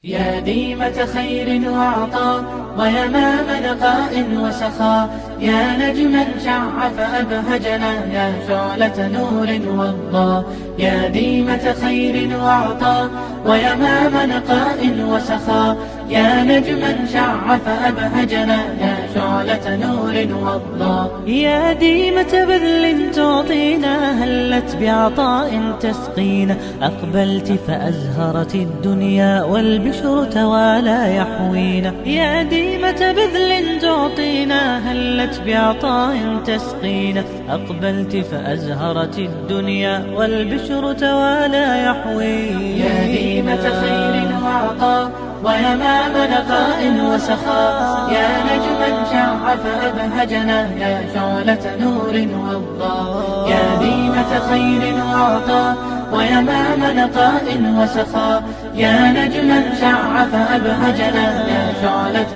يا ديمة خير وعطاء ويمام نقاء وسخاء، يا نجما شع فأبهجنا، يا شعلة نور وضاء. يا ديمة خير وعطاء ويمام نقاء وسخاء، يا نجما شع فأبهجنا، يا شعلة نور وضاء. يا ديمة بذل تعطينا، هلت بعطاء تسقينا، أقبلت فأزهرت الدنيا والبشر توالى يحوينا. يا ديمة بذل تعطينا، هلت بعطاء تسقينا، أقبلت فأزهرت الدنيا والبشر توالى يحوينا. يا ديمة خير وعطاء ويمام نقاء وسخاء، يا نجما شع فأبهجنا، يا شعلة نور وضاء. يا ديمة خير وعطاء ويمام نقاء وسخاء، يا نجما شع فأبهجنا، يا شعلة